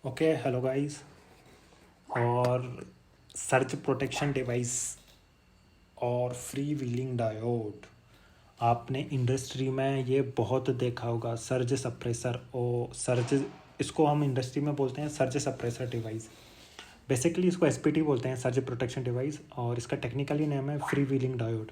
Okay hello guys. और surge protection device और free wheeling diode, आपने इंडस्ट्री में ये बहुत देखा होगा। सर्ज सप्रेसर और सर्ज, इसको हम इंडस्ट्री में बोलते हैं सर्ज सप्रेसर डिवाइस। बेसिकली इसको एसपीटी बोलते हैं, सर्ज प्रोटेक्शन डिवाइस, और इसका टेक्निकली नेम है फ्री व्हीलिंग डायोड।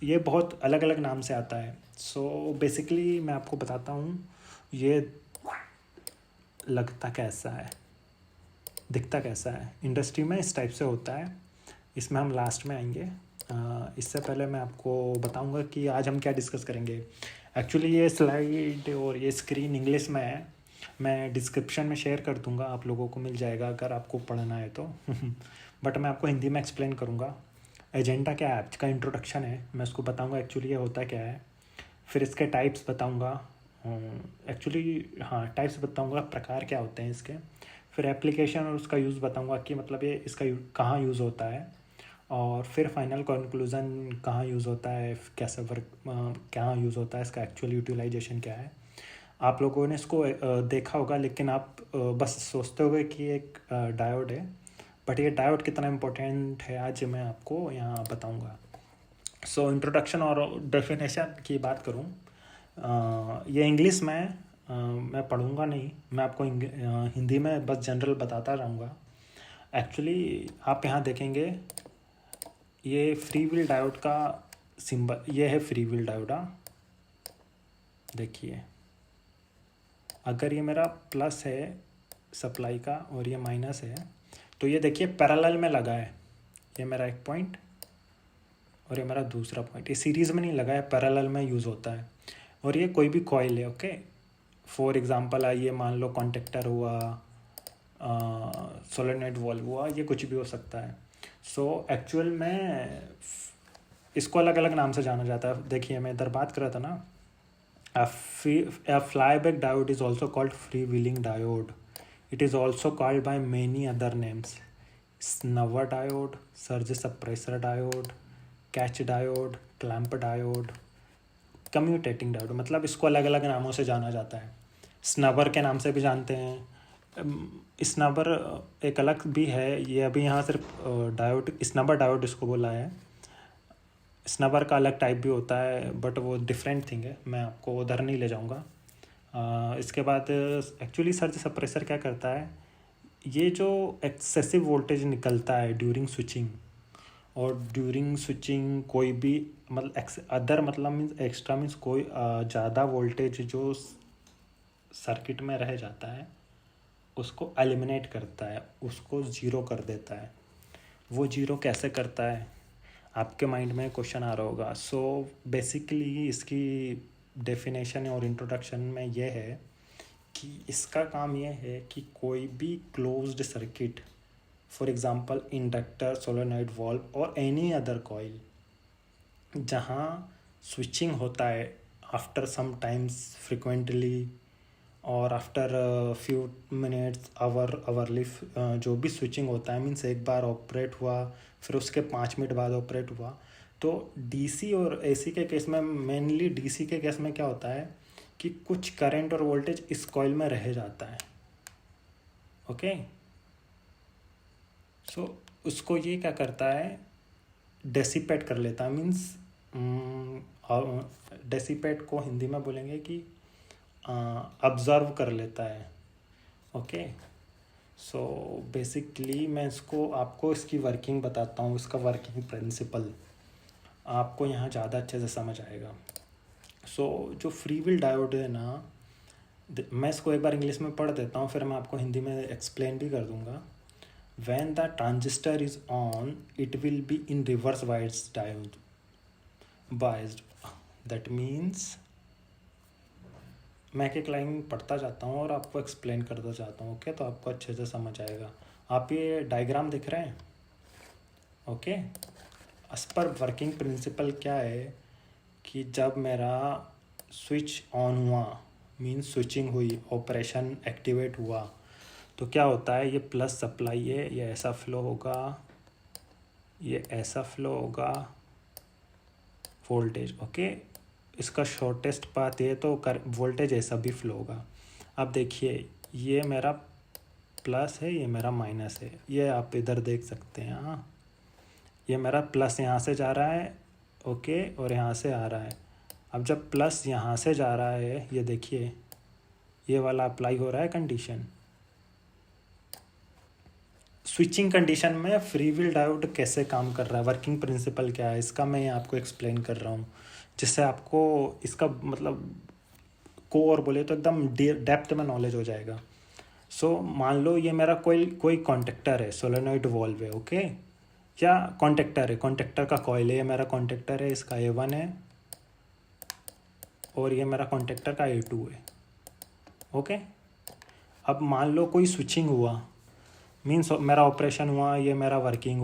ये बहुत अलग अलग नाम से आता है। सो बेसिकली मैं आपको बताता हूँ ये लगता कैसा है, दिखता कैसा है। इंडस्ट्री में इस टाइप से होता है, इसमें हम लास्ट में आएंगे। इससे पहले मैं आपको बताऊंगा कि आज हम क्या डिस्कस करेंगे। एक्चुअली ये स्लाइड और ये स्क्रीन इंग्लिश में है, मैं डिस्क्रिप्शन में शेयर कर दूंगा, आप लोगों को मिल जाएगा अगर आपको पढ़ना है तो बट मैं आपको हिंदी में एक्सप्लेन करूँगा। एजेंडा क्या है, आज का इंट्रोडक्शन है, मैं उसको बताऊँगा एक्चुअली ये होता क्या है। फिर इसके टाइप्स बताऊँगा, एक्चुअली हाँ टाइप्स बताऊँगा, प्रकार क्या होते हैं इसके। फिर एप्लीकेशन और उसका यूज़ बताऊँगा कि मतलब ये इसका कहाँ यूज़ होता है। और फिर फाइनल कंक्लूज़न कहाँ यूज़ होता है, कैसे वर्क कहाँ यूज़ होता है, इसका एक्चुअल यूटिलाइजेशन क्या है। आप लोगों ने इसको देखा होगा, लेकिन आप बस सोचते होगे कि एक डायोड है, बट ये डायोड कितना इम्पोर्टेंट है आज मैं आपको यहाँ बताऊँगा। सो इंट्रोडक्शन और डेफिनेशन की बात करूँ, ये इंग्लिश में मैं पढ़ूँगा नहीं, मैं आपको हिंदी में बस जनरल बताता रहूँगा। एक्चुअली आप यहाँ देखेंगे ये फ्री व्हील डायोड का सिंबल, ये है फ्री व्हील डायोड। देखिए अगर ये मेरा प्लस है सप्लाई का और ये माइनस है, तो ये देखिए पैरेलल में लगा है, ये मेरा एक पॉइंट और ये मेरा दूसरा पॉइंट, ये सीरीज़ में नहीं लगा है, पैरेलल में यूज़ होता है। और ये कोई भी कॉइल है, ओके। फॉर एग्ज़ाम्पल आइए मान लो कॉन्टेक्टर हुआ, सोलेनॉइड वॉल्व हुआ, ये कुछ भी हो सकता है। सो एक्चुअल में इसको अलग अलग नाम से जाना जाता है। देखिए मैं इधर बात कर रहा था ना, a flyback diode is also called freewheeling diode. It is also called by many other names: snubber diode, surge suppressor diode, catch diode, clamp diode, commutating diode. मतलब इसको अलग अलग नामों से जाना जाता है। स्नबर के नाम से भी जानते हैं। स्नबर एक अलग भी है, ये अभी यहाँ सिर्फ डायोड, स्नबर डायोड इसको बोला है। स्नबर का अलग टाइप भी होता है, बट वो डिफरेंट थिंग है, मैं आपको उधर नहीं ले जाऊँगा। इसके बाद एक्चुअली सर्ज सप्रेसर क्या करता है, ये जो एक्सेसिव वोल्टेज निकलता है ड्यूरिंग स्विचिंग, और ड्यूरिंग स्विचिंग कोई भी मतलब अदर मतलब मीन्स एक्स्ट्रा मीन्स कोई ज़्यादा वोल्टेज जो सर्किट में रह जाता है उसको एलिमिनेट करता है, उसको ज़ीरो कर देता है। वो ज़ीरो कैसे करता है, आपके माइंड में क्वेश्चन आ रहा होगा। सो बेसिकली इसकी डेफिनेशन और इंट्रोडक्शन में ये है कि इसका काम ये है कि कोई भी closed circuit, for example inductor, solenoid valve और एनी अदर कॉइल, जहाँ स्विचिंग होता है आफ्टर सम टाइम्स फ्रिक्वेंटली और आफ्टर फ्यू मिनट्स आवरली, जो भी स्विचिंग होता है मीन्स एक बार ऑपरेट हुआ फिर उसके 5 मिनट बाद ऑपरेट हुआ। तो डीसी और एसी के केस में, मेनली डीसी के केस में क्या होता है कि कुछ करंट और वोल्टेज इस कॉइल में रह जाता है, ओके। सो उसको ये क्या करता है, डेसिपेट कर लेता है, मीन्स डेसिपेट को हिंदी में बोलेंगे कि ऑब्जर्व कर लेता है, ओके। सो बेसिकली मैं इसको आपको इसकी वर्किंग बताता हूँ, इसका वर्किंग प्रिंसिपल आपको यहाँ ज़्यादा अच्छे से समझ आएगा। सो जो फ्री व्हील डायोड है ना, मैं इसको एक बार इंग्लिश में पढ़ देता हूँ, फिर मैं आपको हिंदी में एक्सप्लेन भी कर दूँगा। When the transistor is on, it will be in reverse biased. That means मैं एक लाइन पढ़ता जाता हूँ और आपको एक्सप्लेन करता जाता हूँ, ओके। तो आपको अच्छे से समझ आएगा। आप ये डायग्राम दिख रहे हैं, okay. As per working principle क्या है कि जब मेरा स्विच ऑन हुआ मीन्स स्विचिंग हुई, ऑपरेशन एक्टिवेट हुआ, तो क्या होता है, ये प्लस सप्लाई है, ये ऐसा फ्लो होगा, ये ऐसा फ्लो होगा वोल्टेज, ओके। इसका शॉर्टेस्ट पाथ ये तो वोल्टेज ऐसा भी फ्लो होगा। अब देखिए ये मेरा प्लस है, ये मेरा माइनस है। ये आप इधर देख सकते हैं। हाँ, ये मेरा प्लस यहाँ से जा रहा है, ओके, और यहाँ से आ रहा है। अब जब प्लस यहाँ से जा रहा है, ये देखिए ये वाला अप्लाई हो रहा है कंडीशन। स्विचिंग कंडीशन में फ्री व्हील डायोड कैसे काम कर रहा है, वर्किंग प्रिंसिपल क्या है, इसका मैं आपको एक्सप्लेन कर रहा हूँ, जिससे आपको इसका मतलब कोर बोले तो एकदम डेप्थ में नॉलेज हो जाएगा। सो मान लो ये मेरा कोई कॉन्टेक्टर है, सोलेनॉइड वॉल्व है, ओके, या कॉन्टेक्टर है, कॉन्टेक्टर का कॉइल है, ये मेरा कॉन्टेक्टर है, इसका A1 है, और ये मेरा कॉन्टेक्टर का A2 है, ओके। अब मान लो कोई स्विचिंग हुआ, मीन्स मेरा ऑपरेशन हुआ, ये मेरा वर्किंग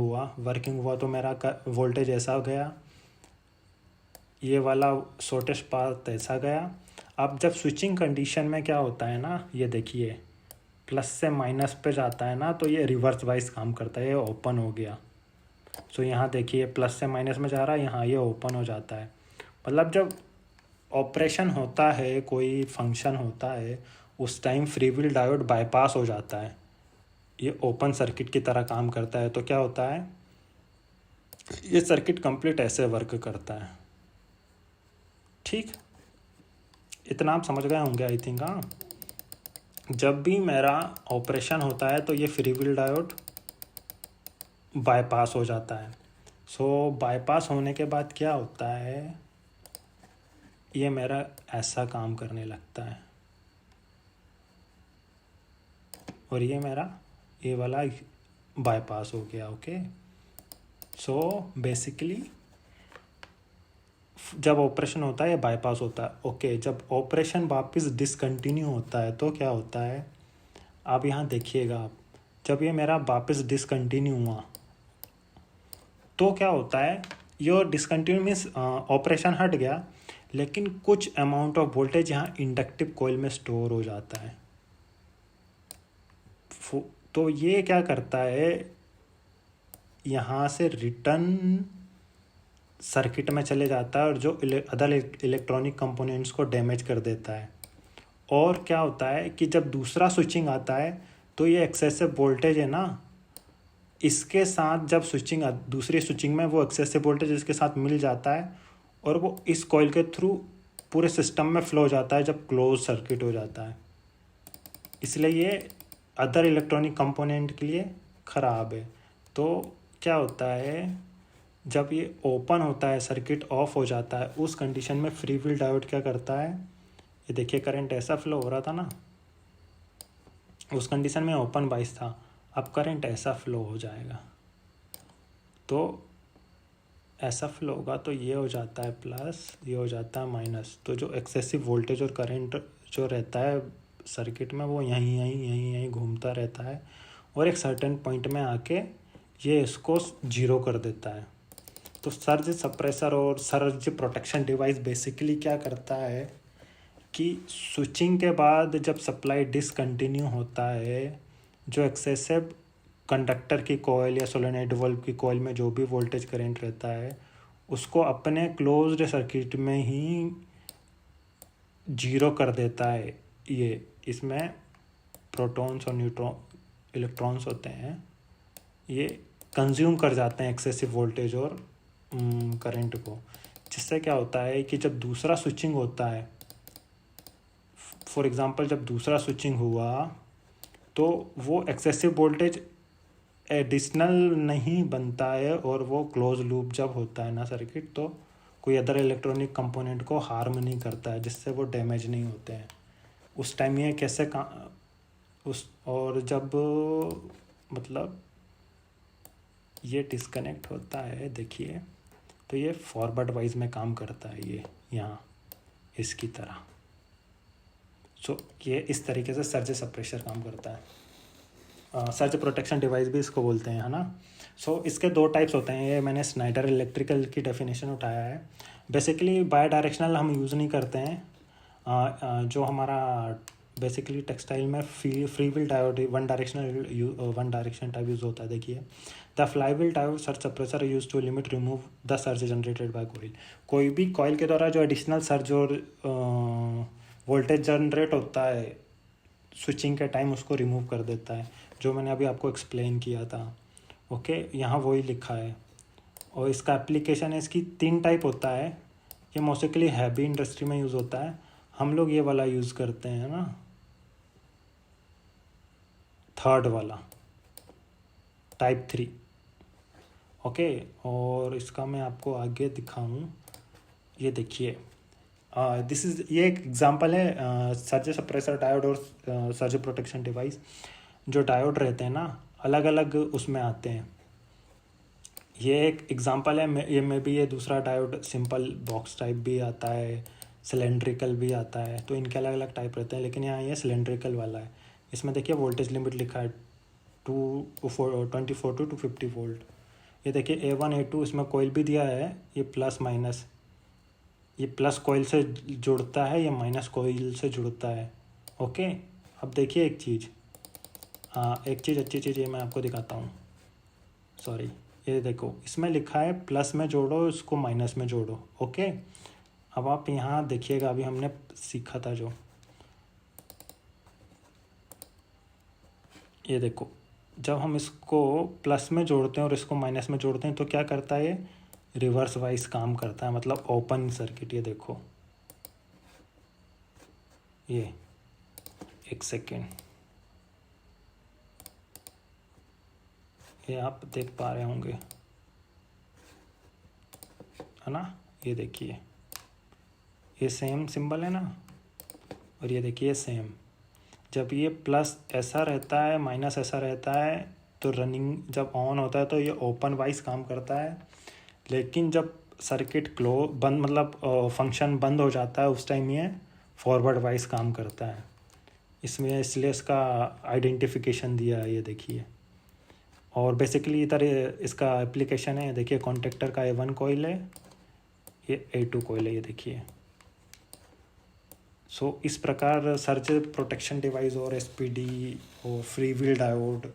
हुआ तो मेरा वोल्टेज ऐसा गया, ये वाला शॉर्टेस्ट पाथ ऐसा गया। अब जब स्विचिंग कंडीशन में क्या होता है ना, ये देखिए प्लस से माइनस पे जाता है ना, तो ये रिवर्स वाइज काम करता है, ये ओपन हो गया। सो यहाँ देखिए प्लस से माइनस में जा रहा है, यहाँ ये ओपन हो जाता है। मतलब जब ऑपरेशन होता है, कोई फंक्शन होता है, उस time free wheel diode bypass हो जाता है, ये ओपन सर्किट की तरह काम करता है। तो क्या होता है, ये सर्किट कंप्लीट ऐसे वर्क करता है। ठीक, इतना आप समझ गए होंगे आई थिंक। हाँ, जब भी मेरा ऑपरेशन होता है तो ये फ्री व्हील डायोड बाईपास हो जाता है। सो बाईपास होने के बाद क्या होता है, ये मेरा ऐसा काम करने लगता है, और ये मेरा ये वाला बाईपास हो गया, ओके। सो बेसिकली जब ऑपरेशन होता है ये बाईपास होता है, ओके। जब ऑपरेशन वापस डिसकंटिन्यू होता है तो क्या होता है, आप यहाँ देखिएगा, आप जब ये मेरा वापस डिसकंटिन्यू हुआ तो क्या होता है, ये डिसकंटिन्यू मीन्स ऑपरेशन हट गया, लेकिन कुछ अमाउंट ऑफ वोल्टेज यहाँ इंडक्टिव कॉइल में स्टोर हो जाता है। तो ये क्या करता है, यहाँ से रिटर्न सर्किट में चले जाता है, और जो अदर इलेक्ट्रॉनिक कंपोनेंट्स को डैमेज कर देता है। और क्या होता है कि जब दूसरा स्विचिंग आता है तो ये एक्सेसिव वोल्टेज है ना, इसके साथ जब दूसरी स्विचिंग में वो एक्सेसिव वोल्टेज इसके साथ मिल जाता है, और वो इस कॉइल के थ्रू पूरे सिस्टम में फ्लो हो जाता है जब क्लोज सर्किट हो जाता है। इसलिए ये अदर इलेक्ट्रॉनिक कंपोनेंट के लिए ख़राब है। तो क्या होता है, जब ये ओपन होता है, सर्किट ऑफ हो जाता है, उस कंडीशन में फ्री व्हील डायोड क्या करता है, ये देखिए करंट ऐसा फ्लो हो रहा था ना, उस कंडीशन में ओपन बाइस था, अब करंट ऐसा फ्लो हो जाएगा। तो ऐसा फ्लो होगा तो ये हो जाता है प्लस, ये हो जाता है माइनस। तो जो एक्सेसिव वोल्टेज और करंट जो रहता है सर्किट में, वो यहीं घूमता रहता है, और एक सर्टेन पॉइंट में आके ये इसको जीरो कर देता है। तो सर्ज सप्रेसर और सर्ज प्रोटेक्शन डिवाइस बेसिकली क्या करता है कि स्विचिंग के बाद जब सप्लाई डिसकंटिन्यू होता है, जो एक्सेसिव कंडक्टर की कॉइल या सोलेनॉइड वाल्व की कॉइल में जो भी वोल्टेज करंट रहता है, उसको अपने क्लोज्ड सर्किट में ही जीरो कर देता है। ये इसमें प्रोटॉन्स और न्यूट्रॉन इलेक्ट्रॉन्स होते हैं, ये कंज्यूम कर जाते हैं एक्सेसिव वोल्टेज और करंट को, जिससे क्या होता है कि जब दूसरा स्विचिंग होता है, फॉर एग्जांपल जब दूसरा स्विचिंग हुआ तो वो एक्सेसिव वोल्टेज एडिशनल नहीं बनता है, और वो क्लोज लूप जब होता है ना सर्किट, तो कोई अदर इलेक्ट्रॉनिक कंपोनेंट को हार्म नहीं करता है, जिससे वो डैमेज नहीं होते हैं। उस टाइम ये कैसे और जब मतलब ये डिस्कनेक्ट होता है, देखिए, तो ये फॉरवर्ड वाइज में काम करता है, ये यहाँ इसकी तरह। सो ये इस तरीके से सर्ज सप्रेशर काम करता है। सर्ज प्रोटेक्शन डिवाइस भी इसको बोलते हैं, है ना। सो इसके दो टाइप्स होते हैं, ये मैंने स्नाइडर इलेक्ट्रिकल की डेफिनेशन उठाया है। बेसिकली बाई डायरेक्शनल हम यूज़ नहीं करते हैं, जो हमारा बेसिकली टेक्सटाइल में free wheel diode one direction type use होता है। देखिए, the fly wheel diode surge suppressor use to limit remove the surge generated by coil. कोई भी कॉइल के द्वारा जो एडिशनल सर्ज और वोल्टेज जनरेट होता है स्विचिंग के टाइम, उसको रिमूव कर देता है। जो मैंने अभी आपको एक्सप्लेन किया था। ओके, यहाँ वही लिखा है। और इसका एप्लीकेशन है, इसकी 3 टाइप होता है। ये मोस्टली हैवी इंडस्ट्री में यूज़ होता है, हम लोग ये वाला यूज़ करते हैं ना, थर्ड वाला, टाइप 3। ओके, और इसका मैं आपको आगे दिखाऊं, ये देखिए, दिस इज़, ये एक एग्जांपल है सर्ज सप्रेसर डायोड और सर्ज प्रोटेक्शन डिवाइस। जो डायोड रहते हैं ना, अलग अलग उसमें आते हैं। ये एक एग्जांपल है, ये में भी ये दूसरा डायोड सिंपल बॉक्स टाइप भी आता है, सिलेंड्रिकल भी आता है, तो इनके अलग अलग टाइप रहते हैं। लेकिन यहाँ ये सिलेंड्रिकल वाला है। इसमें देखिए वोल्टेज लिमिट लिखा है 24 to 250 वोल्ट। ये देखिए A1 A2, इसमें कॉइल भी दिया है, ये प्लस माइनस, ये प्लस कॉइल से जुड़ता है, ये माइनस कॉइल से जुड़ता है। ओके, अब देखिए एक चीज़, हाँ एक चीज़, अच्छी चीज़ ये मैं आपको दिखाता हूँ। सॉरी, ये देखो इसमें लिखा है प्लस में जोड़ो, इसको माइनस में जोड़ो। ओके, अब आप यहाँ देखिएगा, अभी हमने सीखा था जो, ये देखो, जब हम इसको प्लस में जोड़ते हैं और इसको माइनस में जोड़ते हैं तो क्या करता है, ये रिवर्स वाइज काम करता है, मतलब ओपन सर्किट। ये देखो, ये एक सेकेंड, ये आप देख पा रहे होंगे, है ना। ये देखिए, ये सेम सिंबल है ना, और ये देखिए सेम। जब ये प्लस ऐसा रहता है, माइनस ऐसा रहता है, तो रनिंग जब ऑन होता है तो ये ओपन वाइज काम करता है। लेकिन जब सर्किट बंद, मतलब फंक्शन बंद हो जाता है, उस टाइम ये फॉरवर्ड वाइज काम करता है। इसमें इसलिए इसका आइडेंटिफिकेशन दिया है, ये देखिए। और बेसिकली इधर इसका एप्लीकेशन है, देखिए कॉन्टेक्टर का A1 कॉइल है, ये A2 कॉइल है, ये देखिए। सो इस प्रकार सर्ज प्रोटेक्शन डिवाइस और SPD और फ्री व्हील डायोड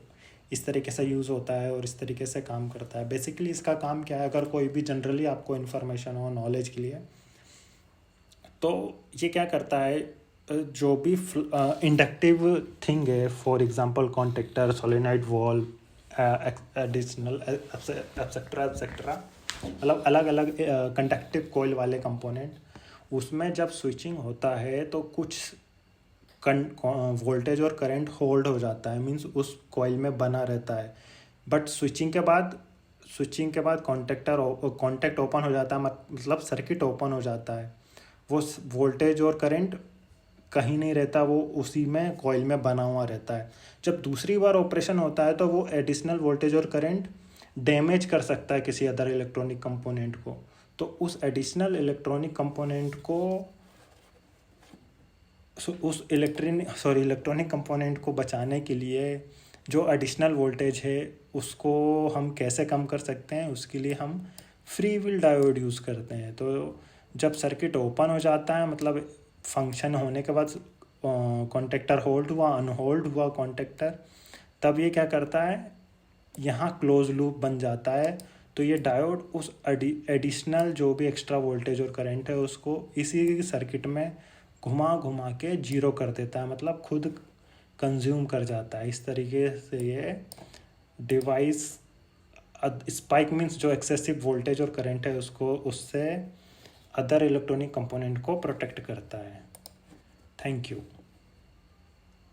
इस तरीके से यूज़ होता है और इस तरीके से काम करता है। बेसिकली इसका काम क्या है, अगर कोई भी जनरली आपको इन्फॉर्मेशन हो नॉलेज के लिए, तो ये क्या करता है, जो भी इंडक्टिव थिंग है, for example contactor, solenoid valve, additional etcetera etcetera, मतलब अलग अलग कंडक्टिव कॉइल वाले कंपोनेंट, उसमें जब स्विचिंग होता है तो कुछ वोल्टेज और करंट होल्ड हो जाता है, मींस उस कॉइल में बना रहता है। बट स्विचिंग के बाद कॉन्टेक्ट ओपन हो जाता है, मतलब सर्किट ओपन हो जाता है। वो वोल्टेज और करंट कहीं नहीं रहता, वो उसी में कॉइल में बना हुआ रहता है। जब दूसरी बार ऑपरेशन होता है तो वो एडिशनल वोल्टेज और करंट डैमेज कर सकता है किसी अदर इलेक्ट्रॉनिक कंपोनेंट को। तो उस एडिशनल इलेक्ट्रॉनिक कंपोनेंट को, उस इलेक्ट्रॉनिक कंपोनेंट को बचाने के लिए जो एडिशनल वोल्टेज है उसको हम कैसे कम कर सकते हैं, उसके लिए हम फ्री व्हील डायोड यूज़ करते हैं। तो जब सर्किट ओपन हो जाता है, मतलब फंक्शन होने के बाद कॉन्टेक्टर होल्ड हुआ, अनहोल्ड हुआ कॉन्टेक्टर, तब ये क्या करता है, यहाँ क्लोज लूप बन जाता है। तो ये डायोड उस एडिशनल जो भी एक्स्ट्रा वोल्टेज और करंट है उसको इसी सर्किट में घुमा घुमा के जीरो कर देता है, मतलब खुद कंज्यूम कर जाता है। इस तरीके से ये डिवाइस स्पाइक मीन्स जो एक्सेसिव वोल्टेज और करंट है उसको, उससे अदर इलेक्ट्रॉनिक कंपोनेंट को प्रोटेक्ट करता है। Thank you.